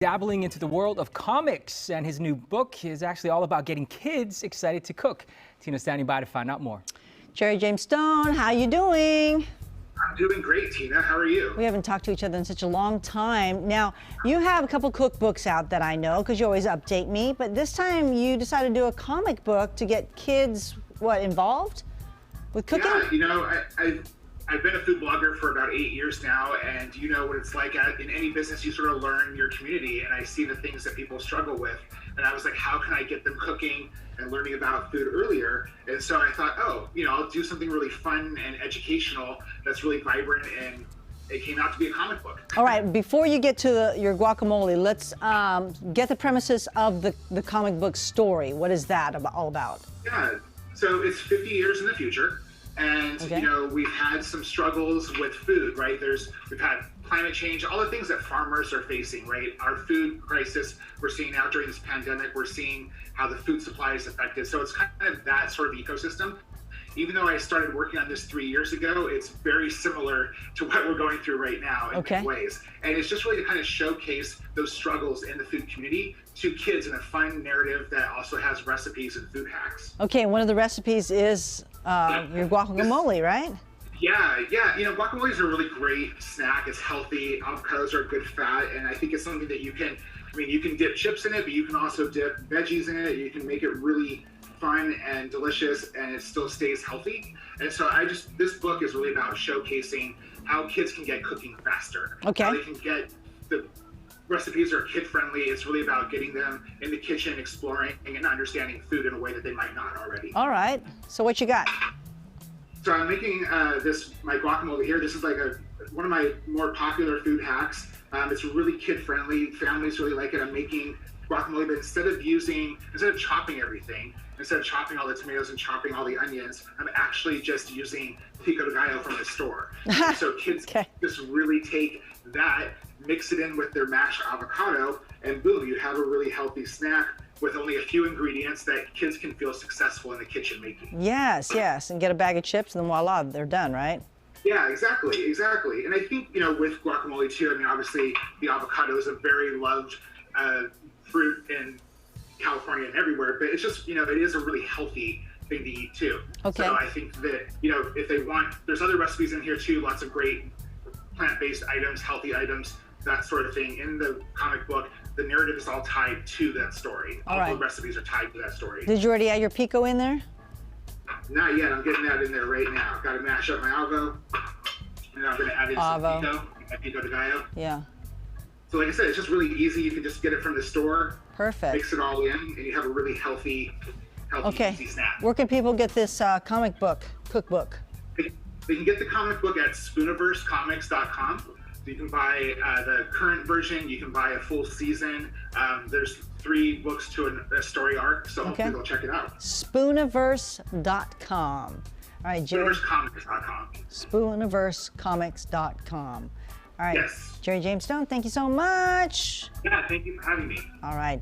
Dabbling into the world of comics, and his new book is actually all about getting kids excited to cook. Tina's standing by to find out more. Jerry James Stone, how you doing? I'm doing great, Tina. How are you? We haven't talked to each other in such a long time. Now, you have a couple cookbooks out that I know because you always update me, but this time you decided to do a comic book to get kids, involved with cooking? Yeah, I've been a food blogger for about 8 years now, and you know what it's like in any business. You sort of learn your community, and I see the things that people struggle with, and I was like, how can I get them cooking and learning about food earlier? And so I thought, I'll do something really fun and educational that's really vibrant, and it came out to be a comic book. All right, before you get to your guacamole, let's get the premises of the comic book story. What is that all about? Yeah, so it's 50 years in the future. And, okay. We've had some struggles with food, right? We've had climate change, all the things that farmers are facing, right? Our food crisis we're seeing now during this pandemic, we're seeing how the food supply is affected. So it's kind of that sort of ecosystem. Even though I started working on this 3 years ago, it's very similar to what we're going through right now in many ways. And it's just really to kind of showcase those struggles in the food community to kids in a fun narrative that also has recipes and food hacks. Okay, one of the recipes is your guacamole, right? Yeah. Guacamole is a really great snack. It's healthy. Avocados are good fat, and I think it's something that you can dip chips in it, but you can also dip veggies in it. You can make it really fun and delicious, and it still stays healthy. And so this book is really about showcasing how kids can get cooking faster. Okay. How they can get the recipes are kid friendly. It's really about getting them in the kitchen, exploring and understanding food in a way that they might not already. All right. So what you got? So I'm making my guacamole here. This is like one of my more popular food hacks. It's really kid friendly. Families really like it. I'm making guacamole, but instead of chopping everything, instead of chopping all the tomatoes and chopping all the onions, I'm actually just using pico de gallo from the store. So kids just really take that, mix it in with their mashed avocado, and boom, you have a really healthy snack with only a few ingredients that kids can feel successful in the kitchen making. Yes, and get a bag of chips, and then voila, they're done, right? Yeah, exactly. And I think, with guacamole too, obviously the avocado is a very loved fruit in California and everywhere, but it's just, it is a really healthy thing to eat too. Okay. So I think that, if they want, there's other recipes in here too, lots of great plant-based items, healthy items, that sort of thing. In the comic book, the narrative is all tied to that story. All the recipes are tied to that story. Did you already add your pico in there? Not yet. I'm getting that in there right now. I've got to mash up my avo, and I'm going to add in some pico de gallo. Yeah. So like I said, it's just really easy. You can just get it from the store. Perfect. Mix it all in, and you have a really healthy, easy snack. Where can people get this comic book, cookbook? They can get the comic book at spooniversecomics.com. So you can buy the current version. You can buy a full season. There's 3 books to a story arc, so hopefully they'll check it out. Spooniverse.com. All right, Jerry. Spooniversecomics.com. Spooniversecomics.com. All right. Yes. Jerry James Stone, thank you so much. Yeah, thank you for having me. All right.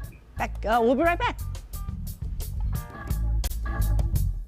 We'll be right back.